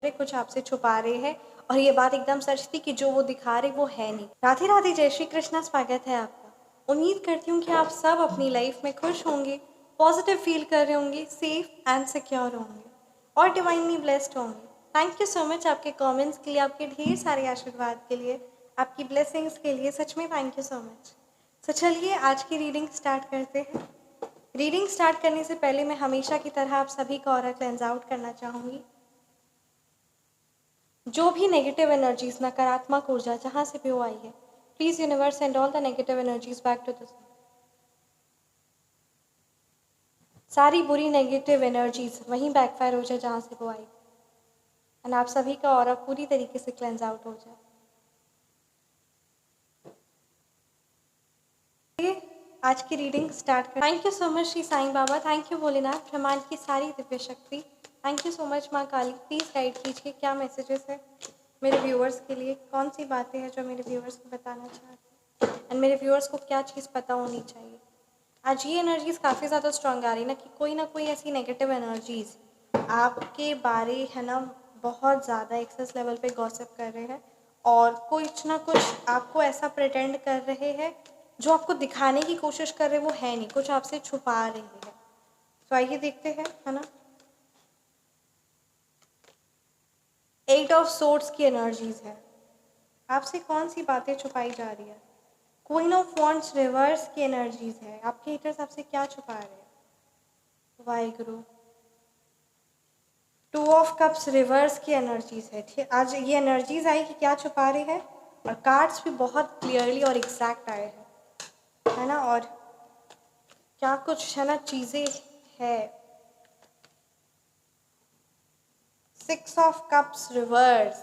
रहे, कुछ आपसे छुपा रहे हैं और ये बात एकदम सच थी कि जो वो दिखा रहे वो है नहीं। राधे राधे, जय श्री कृष्णा, स्वागत है आपका। उम्मीद करती हूँ कि आप सब अपनी लाइफ में खुश होंगे, पॉजिटिव फील कर रहे होंगे, सेफ एंड सिक्योर होंगे और डिवाइनली ब्लेस्ड होंगे। थैंक यू सो मच आपके कमेंट्स के लिए, आपके ढेर सारे आशीर्वाद के लिए, आपकी ब्लेसिंग्स के लिए। सच में थैंक यू सो मच। तो चलिए आज की रीडिंग स्टार्ट करते हैं। रीडिंग स्टार्ट करने से पहले मैं हमेशा की तरह आप सभी का ऑरा क्लेंस आउट करना चाहूँगी। जो भी नेगेटिव एनर्जीज, नकारात्मक ऊर्जा जहाँ से भी वो आई है, please universe send all the negative energies back to the soul. सारी बुरी नेगेटिव एनर्जीज वहीं बैकफायर हो जाए जहाँ से वो आई, एंड आप सभी का ऑरा पूरी तरीके से क्लेंस आउट हो जाए। आज की रीडिंग स्टार्ट कर। Thank you so much Shri Sai Baba, thank you Bholenath, ब्रह्मांड की सारी दिव्य शक्ति, थैंक यू सो मच माँ काली। प्लीज़ गाइड कीजिए क्या मैसेजेस है मेरे व्यूअर्स के लिए, कौन सी बातें हैं जो मेरे व्यूअर्स को बताना चाहते हैं, एंड मेरे व्यूअर्स को क्या चीज़ पता होनी चाहिए। आज ये एनर्जीज़ काफ़ी ज़्यादा स्ट्रॉन्ग आ रही ना कि कोई ना कोई ऐसी नेगेटिव एनर्जीज़ आपके बारे है ना बहुत ज़्यादा एक्सेस लेवल पे गॉसिप कर रहे हैं और कुछ ना कुछ आपको ऐसा प्रिटेंड कर रहे हैं जो आपको दिखाने की कोशिश कर रहे हैं वो है नहीं, कुछ आपसे छुपा रहे हैं। तो आइए देखते हैं, है ना। 8 ऑफ सोर्ड्स की एनर्जीज है, आपसे कौन सी बातें छुपाई जा रही है। क्वीन ऑफ वॉन्ड्स रिवर्स की एनर्जीज है, आपके हेटर्स आपसे क्या छुपा रहे हैं। वाहिगुरु। 2 ऑफ कप्स रिवर्स की एनर्जीज है। ठीक, आज ये एनर्जीज आई कि क्या छुपा रहे हैं, और कार्ड्स भी बहुत क्लियरली और एग्जैक्ट आए हैं, है ना। और क्या कुछ है ना चीज़ें है। 6 of cups reverse,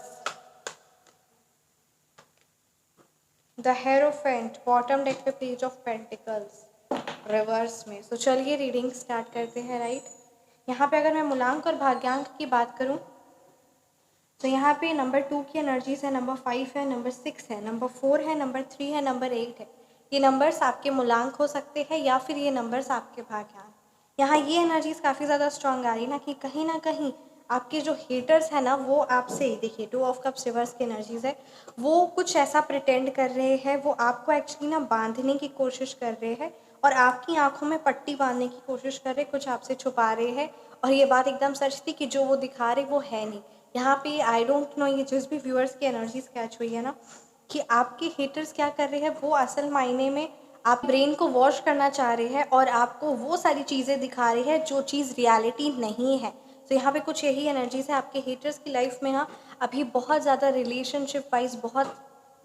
the hierophant bottom deck पे, पेज ऑफ पेंटिकल्स रिवर्स में। तो चलिए रीडिंग स्टार्ट करते हैं। राइट, यहाँ पे अगर मैं मूलांक और भाग्यांक की बात करूँ तो यहाँ पे नंबर 2 की एनर्जीज है, नंबर 5 है, नंबर 6 है, नंबर 4 है, नंबर 3 है, नंबर 8 है। ये नंबर्स आपके मूलांक हो सकते हैं या फिर ये नंबर्स आपके भाग्यांक। यहाँ ये एनर्जीज काफ़ी ज़्यादा स्ट्रांग आ रही ना कि कहीं ना कहीं आपके जो हेटर्स है ना वो आपसे, देखिए 2 ऑफ कप्स रिवर्स की एनर्जीज है, वो कुछ ऐसा प्रिटेंड कर रहे हैं, वो आपको एक्चुअली ना बांधने की कोशिश कर रहे हैं और आपकी आंखों में पट्टी बांधने की कोशिश कर रहे हैं, कुछ आपसे छुपा रहे हैं। और ये बात एकदम सच थी कि जो वो दिखा रहे वो है नहीं। यहाँ पे आई डोंट नो, ये जिस भी व्यूअर्स की एनर्जीज कैच हुई है ना कि आपके हेटर्स क्या कर रहे हैं, वो असल मायने में आप ब्रेन को वॉश करना चाह रहे हैं और आपको वो सारी चीज़ें दिखा रही है जो चीज़ रियलिटी नहीं है। तो यहाँ पे कुछ यही एनर्जीज है आपके हेटर्स की लाइफ में ना। अभी बहुत ज़्यादा रिलेशनशिप वाइज बहुत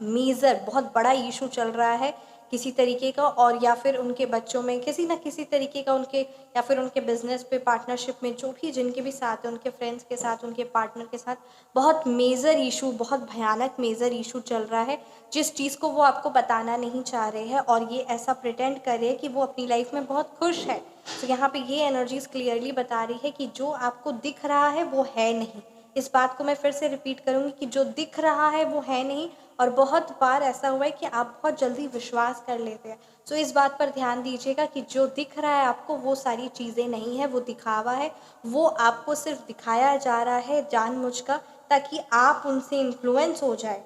मेजर, बहुत बड़ा इशू चल रहा है किसी तरीके का, और या फिर उनके बच्चों में किसी ना किसी तरीके का, उनके या फिर उनके बिजनेस पे, पार्टनरशिप में, जो भी जिनके भी साथ है, उनके फ्रेंड्स के साथ, उनके पार्टनर के साथ बहुत मेजर इशू, बहुत भयानक मेजर इशू चल रहा है जिस चीज़ को वो आपको बताना नहीं चाह रहे हैं और ये ऐसा प्रिटेंड कर रहे हैं कि वो अपनी लाइफ में बहुत खुश है। तो यहाँ पे ये एनर्जीज क्लियरली बता रही है कि जो आपको दिख रहा है वो है नहीं। इस बात को मैं फिर से रिपीट करूँगी कि जो दिख रहा है वो है नहीं, और बहुत बार ऐसा हुआ है कि आप बहुत जल्दी विश्वास कर लेते हैं। तो इस बात पर ध्यान दीजिएगा कि जो दिख रहा है आपको वो सारी चीज़ें नहीं है, वो दिखावा है, वो आपको सिर्फ दिखाया जा रहा है जानबूझकर ताकि आप उनसे इन्फ्लुएंस हो जाए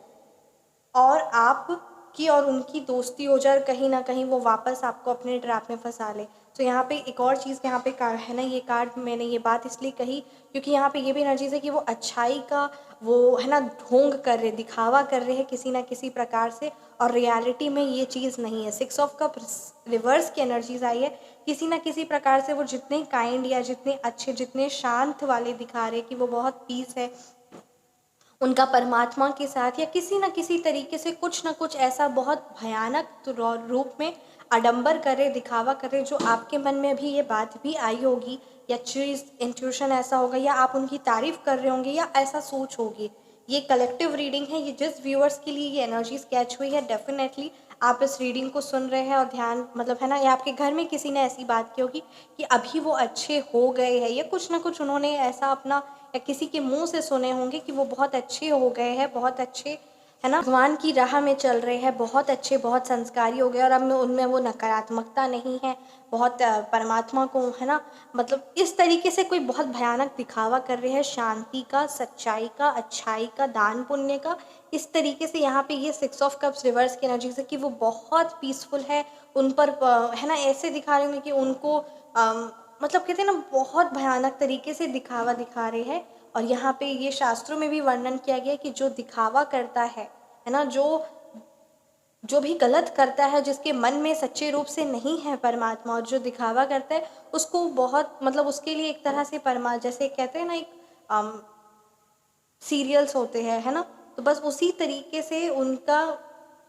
और आपकी और उनकी दोस्ती हो जाए, कहीं ना कहीं वो वापस आपको अपने ट्रैप में फंसा ले। तो यहाँ पे एक और चीज़ यहाँ पे है ना, ये कार्ड मैंने ये बात इसलिए कही क्योंकि यहाँ पे ये भी एनर्जीज है कि वो अच्छाई का वो है ना ढोंग कर रहे, दिखावा कर रहे हैं किसी ना किसी प्रकार से, और रियलिटी में ये चीज़ नहीं है। 6 ऑफ कप रिवर्स की एनर्जीज आई है, किसी ना किसी प्रकार से वो जितने काइंड या जितने अच्छे, जितने शांत वाले दिखा रहे कि वो बहुत पीस है उनका परमात्मा के साथ, या किसी न किसी तरीके से कुछ ना कुछ ऐसा बहुत भयानक रूप में आडंबर करे, दिखावा करे, जो आपके मन में भी ये बात भी आई होगी या चीज़ इंट्यूशन ऐसा होगा, या आप उनकी तारीफ कर रहे होंगे या ऐसा सोच होगी। ये कलेक्टिव रीडिंग है, ये जिस व्यूअर्स के लिए ये एनर्जीज कैच हुई है, डेफिनेटली आप इस रीडिंग को सुन रहे हैं और ध्यान मतलब है ना, या आपके घर में किसी ने ऐसी बात की होगी कि अभी वो अच्छे हो गए हैं, या कुछ ना कुछ उन्होंने ऐसा अपना या किसी के मुंह से सुने होंगे कि वो बहुत अच्छे हो गए हैं, बहुत अच्छे है ना, भगवान की राह में चल रहे हैं, बहुत अच्छे, बहुत संस्कारी हो गए और अब में उनमें वो नकारात्मकता नहीं है, बहुत परमात्मा को, है ना, मतलब इस तरीके से कोई बहुत भयानक दिखावा कर रहे हैं शांति का, सच्चाई का, अच्छाई का, दान पुण्य का। इस तरीके से यहाँ पे ये 6 ऑफ कप्स रिवर्स की एनर्जी से कि वो बहुत पीसफुल है, उन पर है ना ऐसे दिखा रहे होंगे कि उनको मतलब कहते हैं ना बहुत भयानक तरीके से दिखावा दिखा रहे हैं। और यहाँ पे ये शास्त्रों में भी वर्णन किया गया है कि जो दिखावा करता है ना, जो भी गलत करता है, जिसके मन में सच्चे रूप से नहीं है परमात्मा और जो दिखावा करता है, उसको बहुत मतलब उसके लिए एक तरह से जैसे कहते हैं ना एक सीरियल्स होते हैं, है ना, तो बस उसी तरीके से उनका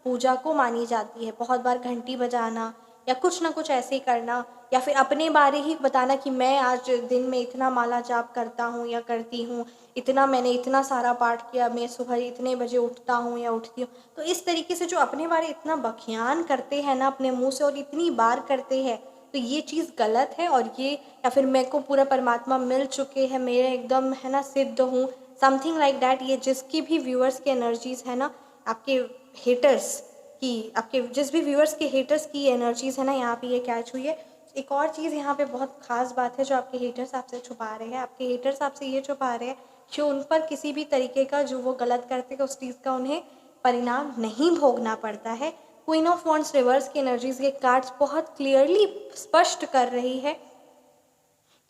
पूजा को मानी जाती है। बहुत बार घंटी बजाना या कुछ ना कुछ ऐसे ही करना, या फिर अपने बारे ही बताना कि मैं आज दिन में इतना माला जाप करता हूँ या करती हूँ, इतना मैंने इतना सारा पाठ किया, मैं सुबह इतने बजे उठता हूँ या उठती हूँ। तो इस तरीके से जो अपने बारे इतना बखियान करते हैं ना अपने मुंह से और इतनी बार करते हैं, तो ये चीज़ गलत है। और ये या फिर मेरे को पूरा परमात्मा मिल चुके हैं, मेरे एकदम है ना सिद्ध हूँ, समथिंग लाइक दैट। ये जिसकी भी व्यूअर्स की एनर्जीज़ है ना, आपके हेटर्स की, आपके जिस भी व्यूअर्स के हेटर्स की एनर्जीज़ है ना, यहाँ पे ये कैच हुई है। एक और चीज़ यहाँ पे बहुत ख़ास बात है जो आपके हेटर्स आपसे छुपा रहे हैं, आपके हेटर्स आपसे ये छुपा रहे हैं कि उन पर किसी भी तरीके का जो वो गलत करते हैं उस चीज़ का उन्हें परिणाम नहीं भोगना पड़ता है। क्वीन ऑफ वॉन्ड्स रिवर्स की एनर्जीज़ के कार्ड्स बहुत क्लियरली स्पष्ट कर रही है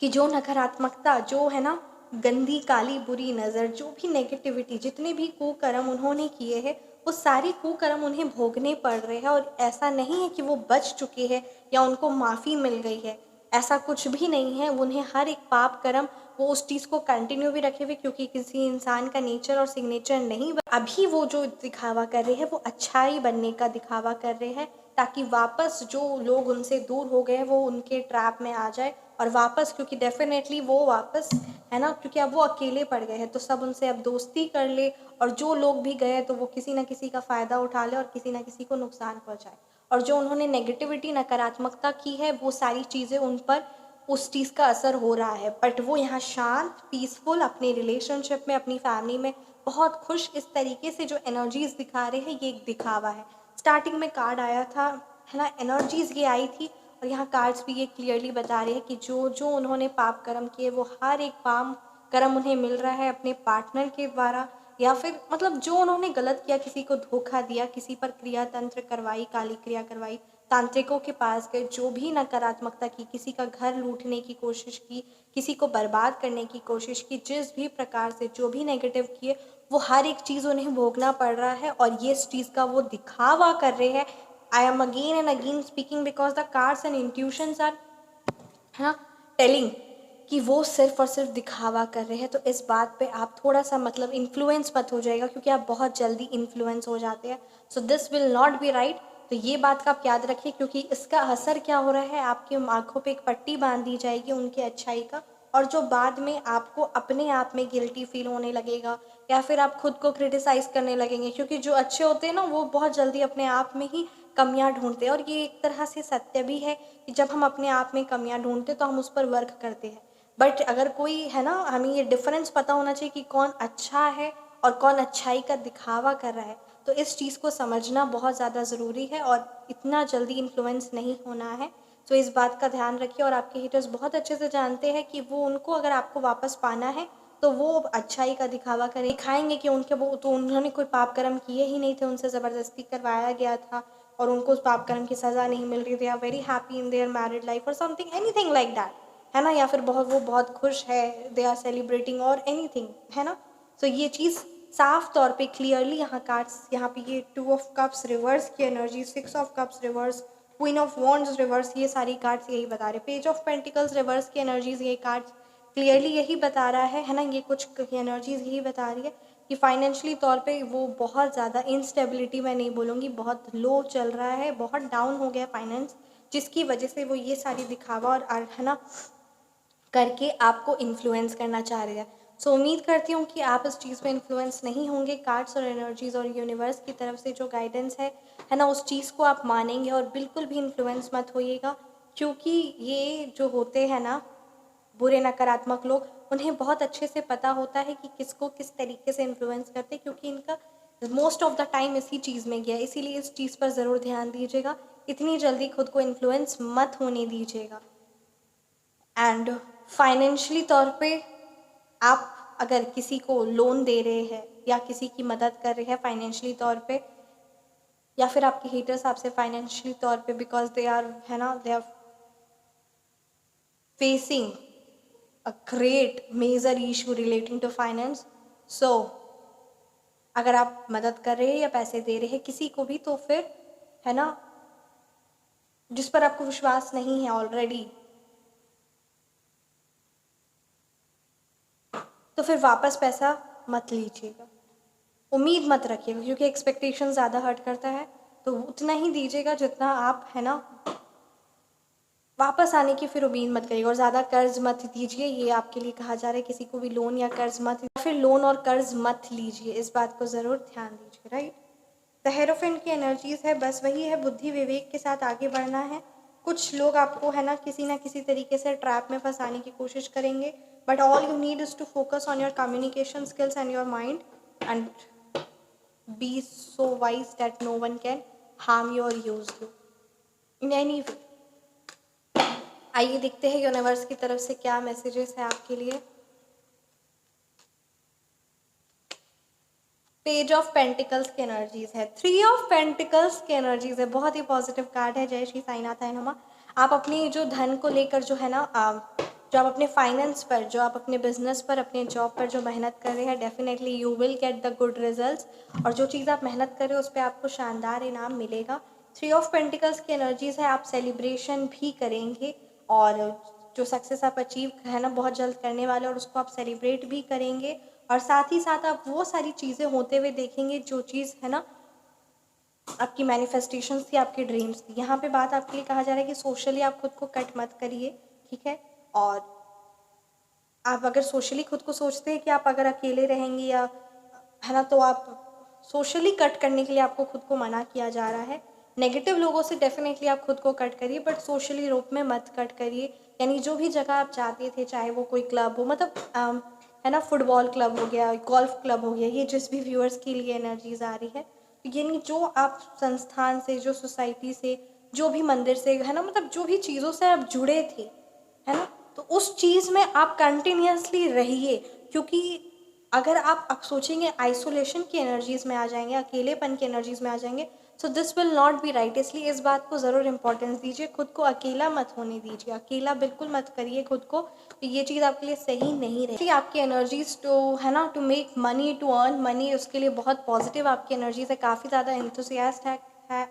कि जो नकारात्मकता, जो है ना गंदी काली बुरी नज़र, जो भी नेगेटिविटी, जितने भी कुकर्म उन्होंने किए हैं, वो सारे कुकर्म उन्हें भोगने पड़ रहे हैं। और ऐसा नहीं है कि वो बच चुके हैं या उनको माफ़ी मिल गई है, ऐसा कुछ भी नहीं है। उन्हें हर एक पाप कर्म वो उस चीज़ को कंटिन्यू भी रखे हुए, क्योंकि किसी इंसान का नेचर और सिग्नेचर नहीं अभी वो जो दिखावा कर रहे हैं वो अच्छाई बनने का दिखावा कर रहे हैं, ताकि वापस जो लोग उनसे दूर हो गए वो उनके ट्रैप में आ जाए और वापस, क्योंकि डेफिनेटली वो वापस, है ना, क्योंकि अब वो अकेले पड़ गए हैं तो सब उनसे अब दोस्ती कर ले, और जो लोग भी गए तो वो किसी ना किसी का फ़ायदा उठा ले और किसी ना किसी को नुकसान पहुंचाए। और जो उन्होंने नेगेटिविटी, नकारात्मकता की है, वो सारी चीज़ें उन पर उस चीज़ का असर हो रहा है। बट वो यहाँ शांत, पीसफुल, अपने रिलेशनशिप में, अपनी फैमिली में बहुत खुश, इस तरीके से जो एनर्जीज़ दिखा रहे हैं ये एक दिखावा है। स्टार्टिंग में कार्ड आया था, है ना, एनर्जीज़ ये आई थी, और यहाँ कार्ड्स भी ये क्लियरली बता रहे हैं कि जो जो उन्होंने पाप कर्म किए वो हर एक पाप कर्म उन्हें मिल रहा है अपने पार्टनर के द्वारा, या फिर मतलब जो उन्होंने गलत किया, किसी को धोखा दिया, किसी पर क्रिया तंत्र करवाई, काली क्रिया करवाई, तांत्रिकों के पास गए, जो भी नकारात्मकता की, किसी का घर लूटने की कोशिश की, किसी को बर्बाद करने की कोशिश की, जिस भी प्रकार से जो भी नेगेटिव किए, वो हर एक चीज़ उन्हें भोगना पड़ रहा है। और ये इस चीज़ का वो दिखावा कर रहे हैं। I am again and again speaking because the cards and intuitions are, है ना, टेलिंग कि वो सिर्फ और सिर्फ दिखावा कर रहे हैं। तो इस बात पे आप थोड़ा सा मतलब इन्फ्लुएंस मत हो जाएगा, क्योंकि आप बहुत जल्दी इन्फ्लुएंस हो जाते हैं। So this will not be right. तो ये बात का आप याद रखिए, क्योंकि इसका असर क्या हो रहा है, आपकी आंखों पे एक पट्टी बांध दी जाएगी उनकी अच्छाई का, और जो बाद में आपको अपने आप में गिल्टी फील होने लगेगा, या फिर आप खुद को क्रिटिसाइज़ करने लगेंगे, क्योंकि जो अच्छे होते हैं ना वो बहुत जल्दी अपने आप में ही कमियां ढूंढते हैं। और ये एक तरह से सत्य भी है कि जब हम अपने आप में कमियां ढूंढते तो हम उस पर वर्क करते हैं। बट अगर कोई, है ना, हमें ये डिफरेंस पता होना चाहिए कि कौन अच्छा है और कौन अच्छाई का दिखावा कर रहा है। तो इस चीज़ को समझना बहुत ज़्यादा ज़रूरी है और इतना जल्दी इन्फ्लुएंस नहीं होना है। तो इस बात का ध्यान रखिए। और आपके हेटर्स बहुत अच्छे से जानते हैं कि वो, उनको अगर आपको वापस पाना है तो वो अच्छाई का दिखावा करें, दिखाएंगे कि उनके वो तो उन्होंने कोई पाप कर्म किए ही नहीं थे, उनसे ज़बरदस्ती करवाया गया था और उनको उस पाप कर्म की सज़ा नहीं मिल रही थी। Are very happy in their married life और समथिंग एनीथिंग लाइक दैट, है ना, या फिर वो बहुत खुश है, दे आर सेलिब्रेटिंग और एनीथिंग, है ना। तो ये चीज़ साफ तौर पे क्लियरली यहाँ कार्ड्स, यहाँ पे ये 2 ऑफ कप्स रिवर्स की energy, 6 of cups reverse, queen of wands reverse, ये सारी कार्ड्स यही बता रहे। पेज ऑफ पेंटिकल्स रिवर्स की एनर्जीज, ये कार्ड्स क्लियरली यही बता रहा है ना, ये कुछ एनर्जीज यही बता रही है कि फाइनेंशियली तौर पे वो बहुत ज़्यादा इंस्टेबिलिटी, मैं नहीं बोलूँगी, बहुत लो चल रहा है, बहुत डाउन हो गया फाइनेंस, जिसकी वजह से वो ये सारी दिखावा और है ना करके आपको इन्फ्लुएंस करना चाह रहे हैं। सो उम्मीद करती हूँ कि आप इस चीज़ में इन्फ्लुएंस नहीं होंगे। कार्ड्स और एनर्जीज़ और यूनिवर्स की तरफ से जो गाइडेंस है ना, उस चीज़ को आप मानेंगे और बिल्कुल भी इन्फ्लुएंस मत होइएगा, क्योंकि ये जो होते हैं ना बुरे नकारात्मक लोग, उन्हें बहुत अच्छे से पता होता है कि किसको किस तरीके से इन्फ्लुएंस करते हैं, क्योंकि इनका मोस्ट ऑफ द टाइम इसी चीज़ में गया, इसीलिए इस चीज़ पर ज़रूर ध्यान दीजिएगा। इतनी जल्दी खुद को इन्फ्लुएंस मत होने दीजिएगा। एंड फाइनेंशियली तौर पे आप अगर किसी को लोन दे रहे हैं या किसी की मदद कर रहे हैं फाइनेंशियली तौर पे, या फिर आपके हेटर्स आपसे फाइनेंशियली तौर पे बिकॉज दे आर है ना they are facing a great major issue relating to finance, so अगर आप मदद कर रहे हैं या पैसे दे रहे हैं किसी को भी, तो फिर है ना जिस पर आपको विश्वास नहीं है ऑलरेडी, तो फिर वापस पैसा मत लीजिएगा, उम्मीद मत रखिएगा, क्योंकि एक्सपेक्टेशन ज़्यादा हर्ट करता है। तो उतना ही दीजिएगा जितना आप है ना वापस आने की फिर उम्मीद मत करिएगा। और ज़्यादा कर्ज मत दीजिए, ये आपके लिए कहा जा रहा है। किसी को भी लोन या कर्ज मत, फिर लोन और कर्ज मत लीजिए, इस बात को ज़रूर ध्यान दीजिए, राइट। द हेरोफेंट की एनर्जीज है, बस वही है, बुद्धि विवेक के साथ आगे बढ़ना है। कुछ लोग आपको है ना किसी तरीके से ट्रैप में फंसाने की कोशिश करेंगे, but all you need is to focus on your communication skills and your mind and be so wise that no one can harm you or use you in any way. आइए देखते हैं universe की तरफ से क्या messages है आपके लिए। पेज ऑफ पेंटिकल्स की एनर्जीज है, 3 ऑफ पेंटिकल्स की एनर्जीज है, बहुत ही पॉजिटिव कार्ड है। जय श्री साईनाथाय नमः। आप अपनी जो धन को लेकर जो है ना जो आप अपने फाइनेंस पर, जो आप अपने बिजनेस पर, अपने जॉब पर जो मेहनत कर रहे हैं, definitely you will get the good results. और जो चीज़ आप मेहनत कर रहे हो उस पर आपको शानदार इनाम मिलेगा। 3 ऑफ पेंटिकल्स की एनर्जीज है, आप सेलिब्रेशन भी करेंगे और जो सक्सेस आप अचीव है ना बहुत जल्द करने वाले, और उसको आप सेलिब्रेट भी करेंगे। और साथ ही साथ आप वो सारी चीज़ें होते हुए देखेंगे जो चीज़ है ना आपकी मैनिफेस्टेशंस थी, आपकी ड्रीम्स थी। यहाँ पे बात आपके लिए कहा जा रहा है कि सोशली आप खुद को कट मत करिए, ठीक है। और आप अगर सोशली खुद को सोचते हैं कि आप अगर अकेले रहेंगे या है ना, तो आप सोशली कट करने के लिए आपको खुद को मना किया जा रहा है। नेगेटिव लोगों से डेफिनेटली आप खुद को कट करिए, बट सोशली रूप में मत कट करिए। यानी जो भी जगह आप चाहते थे, चाहे वो कोई क्लब हो, मतलब है ना फुटबॉल क्लब हो गया, गोल्फ क्लब हो गया, ये जिस भी व्यूअर्स के लिए एनर्जीज आ रही है, यानी जो आप संस्थान से, जो सोसाइटी से, जो भी मंदिर से है ना, मतलब जो भी चीज़ों से आप जुड़े थे है ना, तो उस चीज़ में आप कंटिन्यूसली रहिए। क्योंकि अगर आप सोचेंगे आइसोलेशन की एनर्जीज में आ जाएंगे, अकेलेपन की एनर्जीज में आ जाएंगे, so this will not be right. इसलिए इस बात को ज़रूर इंपॉर्टेंस दीजिए, खुद को अकेला मत होने दीजिए, अकेला बिल्कुल मत करिए खुद को। तो ये चीज़ आपके लिए सही नहीं रहेगी। आपकी एनर्जीज टू है ना to make money, to earn money, उसके लिए बहुत पॉजिटिव आपकी एनर्जीज है, काफ़ी ज़्यादा एंथुसियास्ट है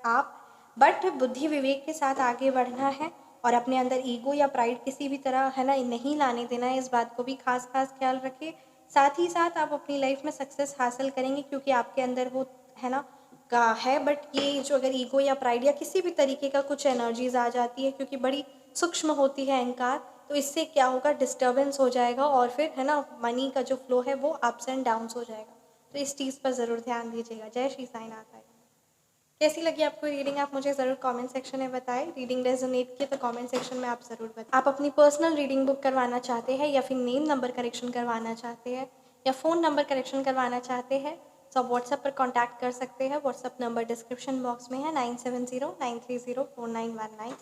आप। बट बुद्धि विवेक के साथ आगे बढ़ना है और अपने अंदर ईगो या प्राइड किसी भी तरह है ना नहीं लाने देना है, इस बात को भी खास ख्याल रखिए। साथ ही साथ आप अपनी लाइफ में सक्सेस हासिल करेंगे, क्योंकि आपके अंदर वो है ना का है। बट ये जो अगर ईगो या प्राइड या किसी भी तरीके का कुछ एनर्जीज आ जाती है, क्योंकि बड़ी सूक्ष्म होती है अहंकार, तो इससे क्या होगा, डिस्टर्बेंस हो जाएगा और फिर है ना मनी का जो फ्लो है वो अप्स एंड डाउन्स हो जाएगा। तो इस चीज़ पर ज़रूर ध्यान दीजिएगा। जय श्री साईनाथ। कैसी लगी आपको रीडिंग, आप मुझे ज़रूर कमेंट सेक्शन में बताएं। रीडिंग रेजोनेट किया तो कमेंट सेक्शन में आप ज़रूर बताएं। आप अपनी पर्सनल रीडिंग बुक करवाना चाहते हैं या फिर नेम नंबर करेक्शन करवाना चाहते हैं या फ़ोन नंबर करेक्शन करवाना चाहते हैं, तो आप व्हाट्सएप पर कॉन्टैक्ट कर सकते हैं। व्हाट्सएप नंबर डिस्क्रिप्शन बॉक्स में है 9709304919।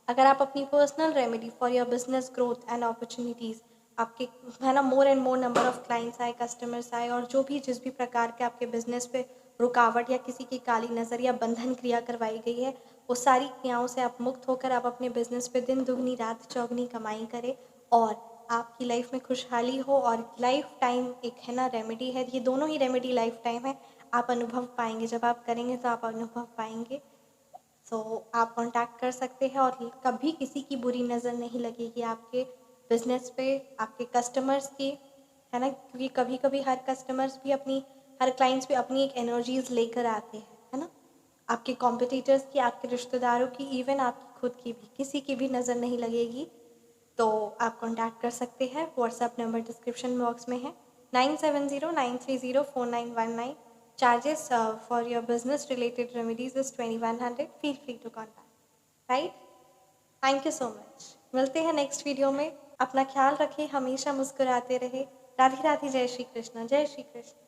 अगर आप अपनी personal remedy for your business growth and opportunities, आपके है ना more and more number of clients आए, कस्टमर्स आए, और जो भी जिस भी प्रकार के आपके बिजनेस पे रुकावट या किसी की काली नज़र या बंधन क्रिया करवाई गई है, वो सारी क्रियाओं से आप मुक्त होकर आप अपने बिजनेस पे दिन दुगनी रात चौगनी कमाई करें और आपकी लाइफ में खुशहाली हो। और लाइफ टाइम एक है ना रेमेडी है, ये दोनों ही रेमेडी लाइफ टाइम है, आप अनुभव पाएंगे, जब आप करेंगे तो आप अनुभव पाएंगे। सो आप कांटेक्ट कर सकते हैं और कभी किसी की बुरी नज़र नहीं लगेगी आपके बिजनेस पे, आपके कस्टमर्स की, है ना, क्योंकि कभी कभी हर कस्टमर्स भी अपनी, हर क्लाइंट्स भी अपनी एक एनर्जीज लेकर आते हैं, है ना। आपके कॉम्पिटिटर्स की, आपके रिश्तेदारों की, इवन आपकी खुद की भी, किसी की भी नज़र नहीं लगेगी। तो आप कांटेक्ट कर सकते हैं, व्हाट्सएप नंबर डिस्क्रिप्शन बॉक्स में है 9709304919। Charges for your business related remedies is 2100। Feel free to contact, right. Thank you so much. मिलते हैं नेक्स्ट वीडियो में। अपना ख्याल रखें, हमेशा मुस्कुराते रहे। राधे राधे। जय श्री कृष्ण। जय श्री कृष्ण।